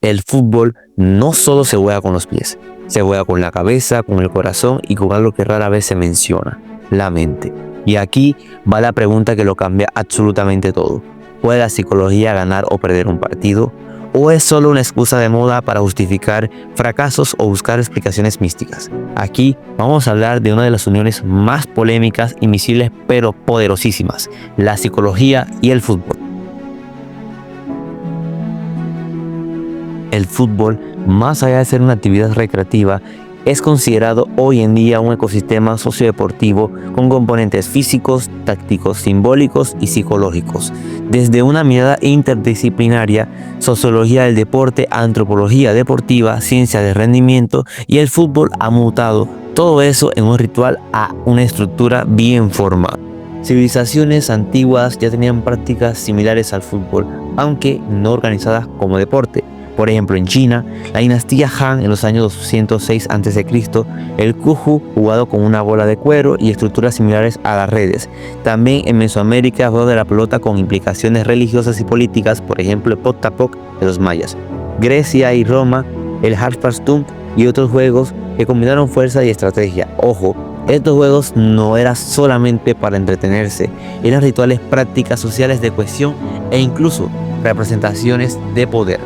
El fútbol no solo se juega con los pies, se juega con la cabeza, con el corazón y con algo que rara vez se menciona, la mente. Y aquí va la pregunta que lo cambia absolutamente todo. ¿Puede la psicología ganar o perder un partido? ¿O es solo una excusa de moda para justificar fracasos o buscar explicaciones místicas? Aquí vamos a hablar de una de las uniones más polémicas, invisibles pero poderosísimas, la psicología y el fútbol. El fútbol, más allá de ser una actividad recreativa, es considerado hoy en día un ecosistema sociodeportivo con componentes físicos, tácticos, simbólicos y psicológicos. Desde una mirada interdisciplinaria, sociología del deporte, antropología deportiva, ciencia de rendimiento y el fútbol ha mutado todo eso en un ritual a una estructura bien formada. Civilizaciones antiguas ya tenían prácticas similares al fútbol, aunque no organizadas como deporte. Por ejemplo, en China, la dinastía Han en los años 206 a.C., el Cuju jugado con una bola de cuero y estructuras similares a las redes. También en Mesoamérica, el juego de la pelota con implicaciones religiosas y políticas, por ejemplo, el Poc-Tapoc de los mayas. Grecia y Roma, el Harpastum y otros juegos que combinaron fuerza y estrategia. Ojo, estos juegos no eran solamente para entretenerse, eran rituales, prácticas sociales de cohesión e incluso representaciones de poder.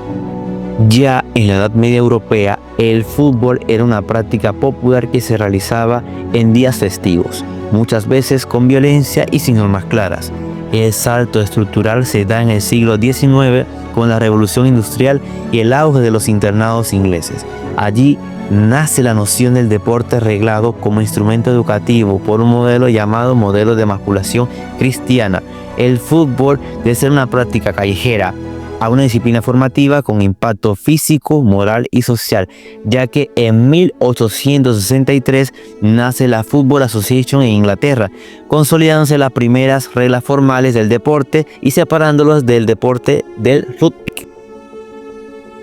Ya en la Edad Media Europea, el fútbol era una práctica popular que se realizaba en días festivos, muchas veces con violencia y sin normas claras. El salto estructural se da en el siglo XIX con la Revolución Industrial y el auge de los internados ingleses. Allí nace la noción del deporte reglado como instrumento educativo por un modelo llamado modelo de masculación cristiana. El fútbol, de ser una práctica callejera a una disciplina formativa con impacto físico, moral y social, ya que en 1863 nace la Football Association en Inglaterra, consolidándose las primeras reglas formales del deporte y separándolos del deporte del rugby.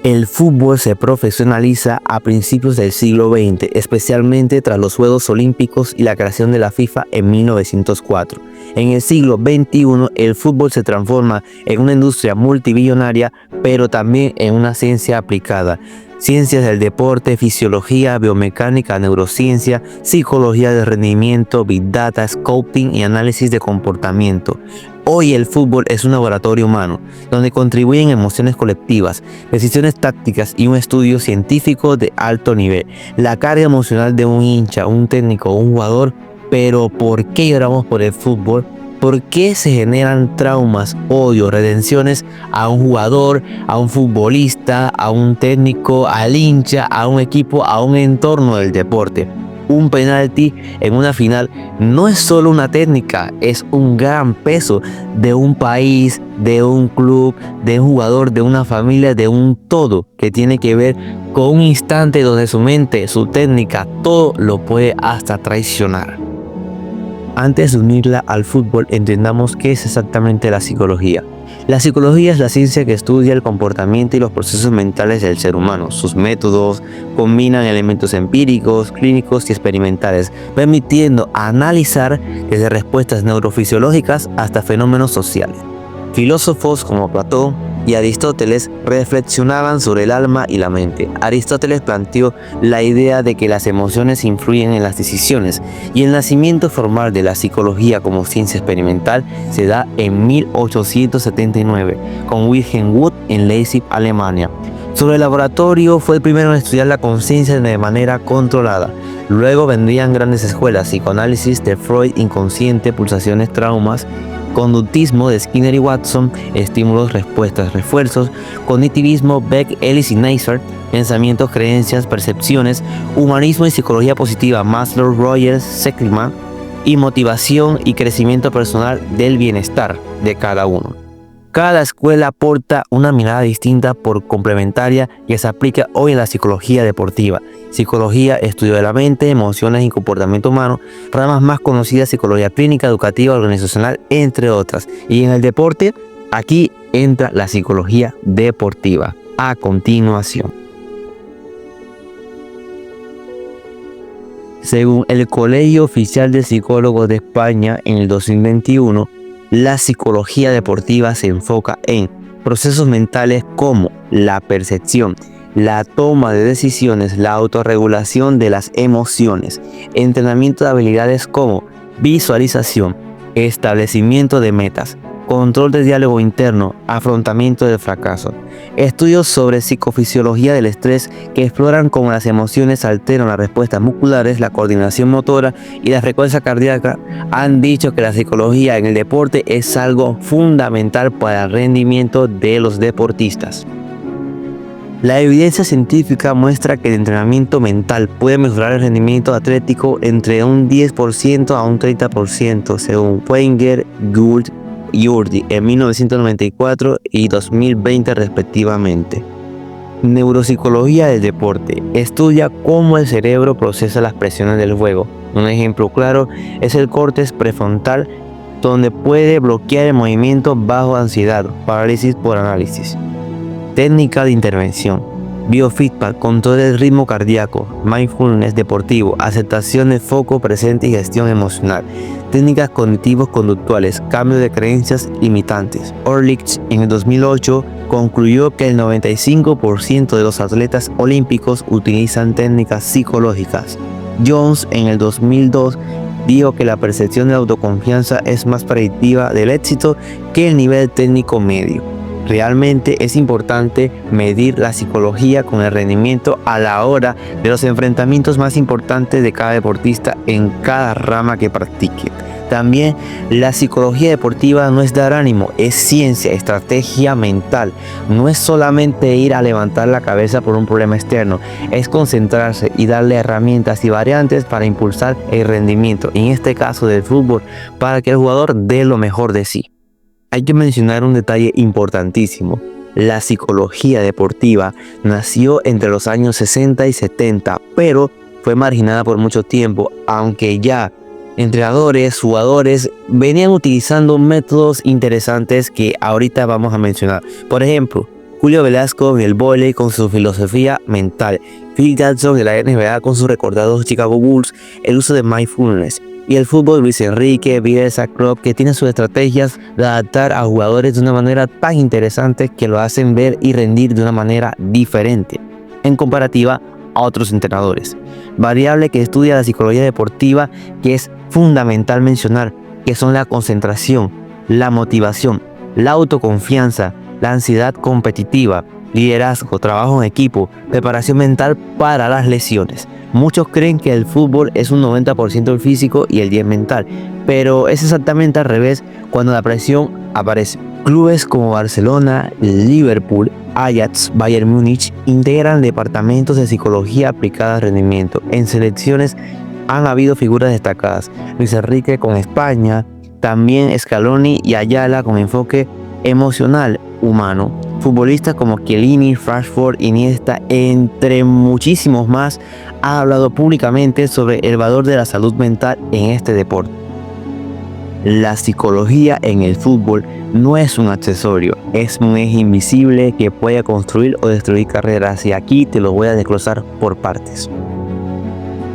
El fútbol se profesionaliza a principios del siglo XX, especialmente tras los Juegos Olímpicos y la creación de la FIFA en 1904. En el siglo XXI, el fútbol se transforma en una industria multibillonaria, pero también en una ciencia aplicada. Ciencias del deporte, fisiología, biomecánica, neurociencia, psicología del rendimiento, big data, scouting y análisis de comportamiento. Hoy el fútbol es un laboratorio humano, donde contribuyen emociones colectivas, decisiones tácticas y un estudio científico de alto nivel. La carga emocional de un hincha, un técnico o un jugador. Pero ¿por qué lloramos por el fútbol? ¿Por qué se generan traumas, odio, redenciones a un jugador, a un futbolista, a un técnico, al hincha, a un equipo, a un entorno del deporte? Un penalti en una final no es solo una técnica, es un gran peso de un país, de un club, de un jugador, de una familia, de un todo que tiene que ver con un instante donde su mente, su técnica, todo lo puede hasta traicionar. Antes de unirla al fútbol, entendamos qué es exactamente la psicología. La psicología es la ciencia que estudia el comportamiento y los procesos mentales del ser humano. Sus métodos combinan elementos empíricos, clínicos y experimentales, permitiendo analizar desde respuestas neurofisiológicas hasta fenómenos sociales. Filósofos como Platón y Aristóteles reflexionaban sobre el alma y la mente. Aristóteles planteó la idea de que las emociones influyen en las decisiones, y el nacimiento formal de la psicología como ciencia experimental se da en 1879 con Wilhelm Wundt en Leipzig, Alemania. Su laboratorio fue el primero en estudiar la conciencia de manera controlada. Luego vendrían grandes escuelas: psicoanálisis de Freud, inconsciente, pulsaciones, traumas; conductismo de Skinner y Watson, estímulos, respuestas, refuerzos; cognitivismo, Beck, Ellis y Neisser, pensamientos, creencias, percepciones; humanismo y psicología positiva, Maslow, Rogers, Seligman; y motivación y crecimiento personal del bienestar de cada uno. Cada escuela aporta una mirada distinta por complementaria que se aplica hoy en la psicología deportiva. Psicología, estudio de la mente, emociones y comportamiento humano; ramas más conocidas: psicología clínica, educativa, organizacional, entre otras. Y en el deporte, aquí entra la psicología deportiva. A continuación, según el Colegio Oficial de Psicólogos de España, en el 2021, la psicología deportiva se enfoca en Procesos mentales como la percepción, la toma de decisiones, la autorregulación de las emociones, entrenamiento de habilidades como visualización, establecimiento de metas, control del diálogo interno, afrontamiento del fracaso. Estudios sobre psicofisiología del estrés que exploran cómo las emociones alteran las respuestas musculares, la coordinación motora y la frecuencia cardíaca han dicho que la psicología en el deporte es algo fundamental para el rendimiento de los deportistas. La evidencia científica muestra que el entrenamiento mental puede mejorar el rendimiento atlético entre un 10% a un 30%, según Wenger, Gould y Urdi en 1994 y 2020 respectivamente. Neuropsicología del deporte estudia cómo el cerebro procesa las presiones del juego. Un ejemplo claro es el córtex prefrontal, donde puede bloquear el movimiento bajo ansiedad, parálisis por análisis. Técnica de intervención, biofeedback, control del ritmo cardíaco, mindfulness deportivo, aceptación de foco presente y gestión emocional. Técnicas cognitivos conductuales, cambio de creencias limitantes. Orlich en el 2008 concluyó que el 95% de los atletas olímpicos utilizan técnicas psicológicas. Jones en el 2002 dijo que la percepción de autoconfianza es más predictiva del éxito que el nivel técnico medio. Realmente es importante medir la psicología con el rendimiento a la hora de los enfrentamientos más importantes de cada deportista en cada rama que practique. También la psicología deportiva no es dar ánimo, es ciencia, estrategia mental. No es solamente ir a levantar la cabeza por un problema externo, es concentrarse y darle herramientas y variantes para impulsar el rendimiento, en este caso del fútbol, para que el jugador dé lo mejor de sí. Hay que mencionar un detalle importantísimo. La psicología deportiva nació entre los años 60 y 70, pero fue marginada por mucho tiempo, aunque ya entrenadores, jugadores venían utilizando métodos interesantes que ahorita vamos a mencionar. Por ejemplo, Julio Velasco en el vóley con su filosofía mental, Phil Jackson de la NBA con sus recordados Chicago Bulls, el uso de mindfulness. Y el fútbol, Luis Enrique, Bielsa, Klopp, que tienen sus estrategias de adaptar a jugadores de una manera tan interesante que lo hacen ver y rendir de una manera diferente, en comparativa a otros entrenadores. Variable que estudia la psicología deportiva que es fundamental mencionar, que son la concentración, la motivación, la autoconfianza, la ansiedad competitiva, liderazgo, trabajo en equipo, preparación mental para las lesiones. Muchos creen que el fútbol es un 90% el físico y el 10% mental, pero es exactamente al revés cuando la presión aparece. Clubes como Barcelona, Liverpool, Ajax, Bayern Múnich integran departamentos de psicología aplicada al rendimiento. En selecciones han habido figuras destacadas, Luis Enrique con España, también Scaloni y Ayala con enfoque emocional humano. Futbolistas como Chiellini, Rashford, Iniesta, entre muchísimos más, han hablado públicamente sobre el valor de la salud mental en este deporte. La psicología en el fútbol no es un accesorio, es un eje invisible que puede construir o destruir carreras, y aquí te lo voy a desglosar por partes.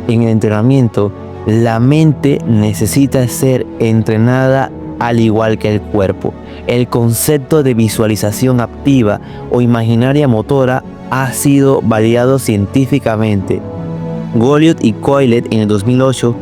En el entrenamiento, la mente necesita ser entrenada al igual que el cuerpo. El concepto de visualización activa o imaginaria motora ha sido validado científicamente. Goliot y Coilet en el 2008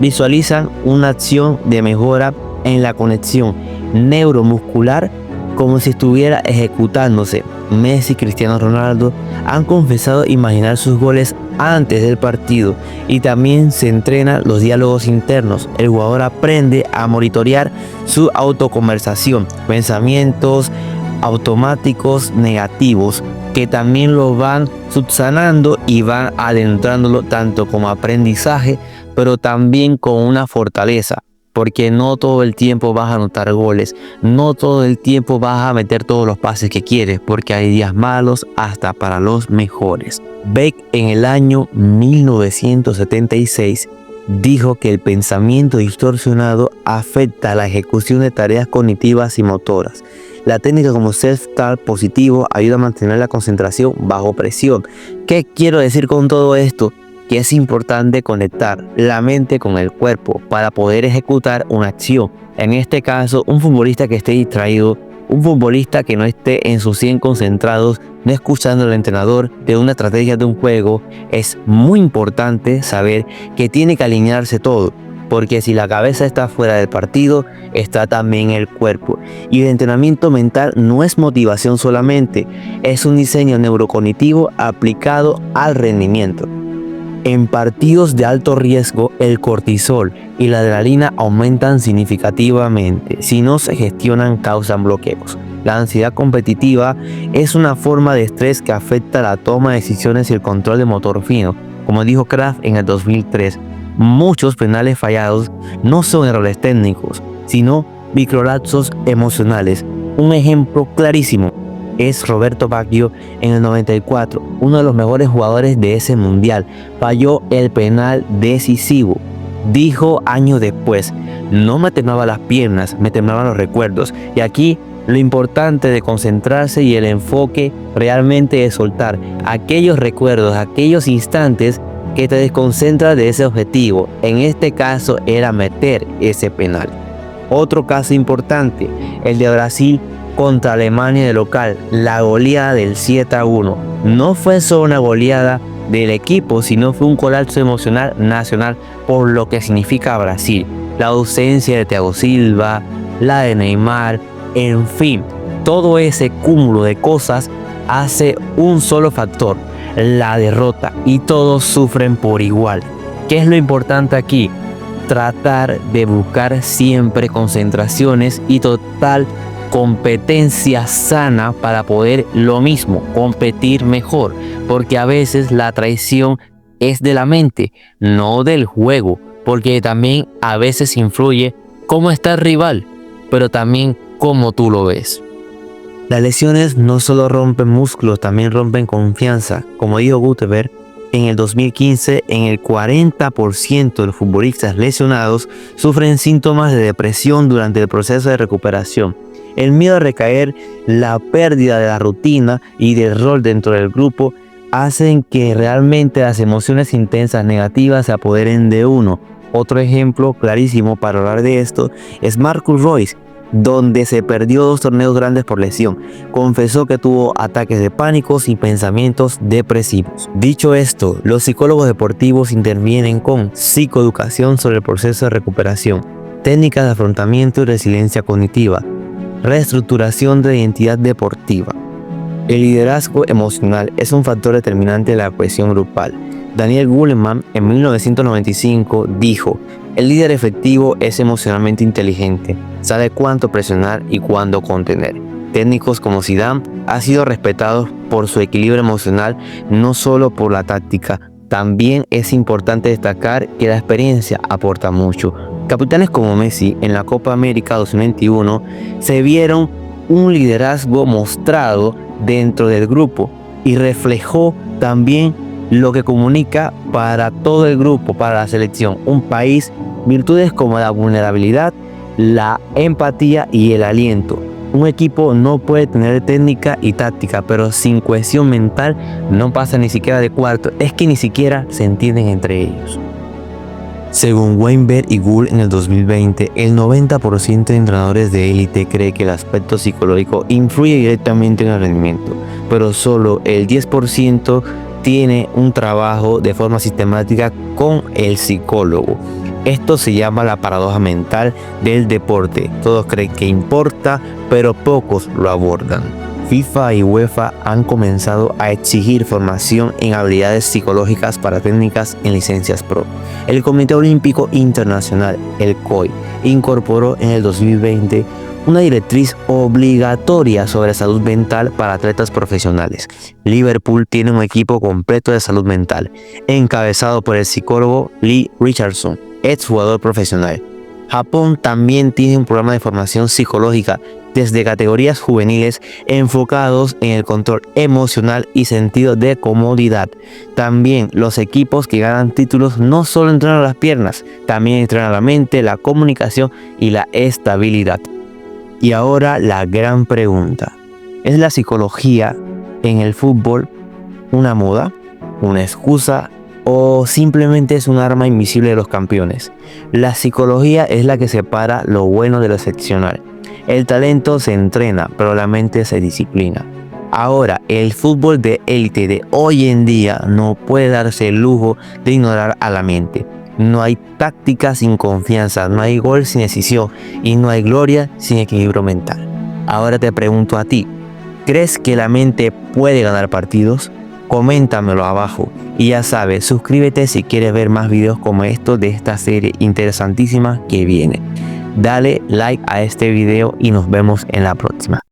visualizan una acción de mejora en la conexión neuromuscular como si estuviera ejecutándose. Messi y Cristiano Ronaldo han confesado imaginar sus goles antes del partido, y también se entrenan los diálogos internos. El jugador aprende a monitorear su autoconversación, pensamientos automáticos negativos que también lo van subsanando y van adentrándolo tanto como aprendizaje, pero también con una fortaleza. Porque no todo el tiempo vas a anotar goles, no todo el tiempo vas a meter todos los pases que quieres, porque hay días malos hasta para los mejores. Beck en el año 1976 dijo que el pensamiento distorsionado afecta a la ejecución de tareas cognitivas y motoras. La técnica como self-talk positivo ayuda a mantener la concentración bajo presión. ¿Qué quiero decir con todo esto? Que es importante conectar la mente con el cuerpo para poder ejecutar una acción. En este caso, un futbolista que esté distraído Un futbolista que no esté en sus 100 concentrados, no escuchando al entrenador de una estrategia de un juego, es muy importante saber que tiene que alinearse todo, porque si la cabeza está fuera del partido, está también el cuerpo. Y el entrenamiento mental no es motivación solamente, es un diseño neurocognitivo aplicado al rendimiento. En partidos de alto riesgo, el cortisol y la adrenalina aumentan significativamente. Si no se gestionan, causan bloqueos. La ansiedad competitiva es una forma de estrés que afecta la toma de decisiones y el control de motor fino. Como dijo Kraft en el 2003, muchos penales fallados no son errores técnicos, sino microlapsos emocionales. Un ejemplo clarísimo es Roberto Baggio en el 94, uno de los mejores jugadores de ese mundial. Falló el penal decisivo. Dijo años después, no me temblaban las piernas, me temblaban los recuerdos. Y aquí lo importante de concentrarse y el enfoque realmente es soltar aquellos recuerdos, aquellos instantes que te desconcentran de ese objetivo. En este caso era meter ese penal. Otro caso importante, el de Brasil contra Alemania de local, la goleada del 7-1. No fue solo una goleada del equipo, sino fue un colapso emocional nacional por lo que significa Brasil. La ausencia de Thiago Silva, la de Neymar, en fin, todo ese cúmulo de cosas hace un solo factor, la derrota, y todos sufren por igual. ¿Qué es lo importante aquí? Tratar de buscar siempre concentraciones y total competencia sana para poder lo mismo, competir mejor, porque a veces la traición es de la mente, no del juego, porque también a veces influye cómo está el rival, pero también cómo tú lo ves. Las lesiones no solo rompen músculos, también rompen confianza. Como dijo Gutenberg, en el 2015, en el 40% de los futbolistas lesionados sufren síntomas de depresión durante el proceso de recuperación. El miedo a recaer, la pérdida de la rutina y del rol dentro del grupo hacen que realmente las emociones intensas negativas se apoderen de uno. Otro ejemplo clarísimo para hablar de esto es Marcus Royce, donde se perdió 2 torneos grandes por lesión. Confesó que tuvo ataques de pánico y pensamientos depresivos. Dicho esto, los psicólogos deportivos intervienen con psicoeducación sobre el proceso de recuperación, técnicas de afrontamiento y resiliencia cognitiva, reestructuración de identidad deportiva. El liderazgo emocional es un factor determinante de la cohesión grupal. Daniel Goleman en 1995 dijo: el líder efectivo es emocionalmente inteligente, sabe cuánto presionar y cuándo contener. Técnicos como Zidane han sido respetados por su equilibrio emocional, no solo por la táctica. También es importante destacar que la experiencia aporta mucho. Capitanes como Messi en la Copa América 2021 se vieron un liderazgo mostrado dentro del grupo y reflejó también lo que comunica para todo el grupo, para la selección, un país, virtudes como la vulnerabilidad, la empatía y el aliento. Un equipo no puede tener técnica y táctica, pero sin cohesión mental no pasa ni siquiera de cuarto, es que ni siquiera se entienden entre ellos. Según Weinberg y Gould en el 2020, el 90% de entrenadores de élite cree que el aspecto psicológico influye directamente en el rendimiento, pero solo el 10% tiene un trabajo de forma sistemática con el psicólogo. Esto se llama la paradoja mental del deporte. Todos creen que importa, pero pocos lo abordan. FIFA y UEFA han comenzado a exigir formación en habilidades psicológicas para técnicas en licencias pro. El Comité Olímpico Internacional, el COI, incorporó en el 2020 una directriz obligatoria sobre salud mental para atletas profesionales. Liverpool tiene un equipo completo de salud mental, encabezado por el psicólogo Lee Richardson, exjugador profesional. Japón también tiene un programa de formación psicológica desde categorías juveniles enfocados en el control emocional y sentido de comodidad. También los equipos que ganan títulos no solo entrenan las piernas, también entrenan la mente, la comunicación y la estabilidad. Y ahora la gran pregunta: ¿es la psicología en el fútbol una moda, una excusa o simplemente es un arma invisible de los campeones? La psicología es la que separa lo bueno de lo excepcional. El talento se entrena, pero la mente se disciplina. Ahora, el fútbol de élite de hoy en día no puede darse el lujo de ignorar a la mente. No hay táctica sin confianza, no hay gol sin decisión y no hay gloria sin equilibrio mental. Ahora te pregunto a ti, ¿crees que la mente puede ganar partidos? Coméntamelo abajo y ya sabes, suscríbete si quieres ver más videos como estos de esta serie interesantísima que viene. Dale like a este video y nos vemos en la próxima.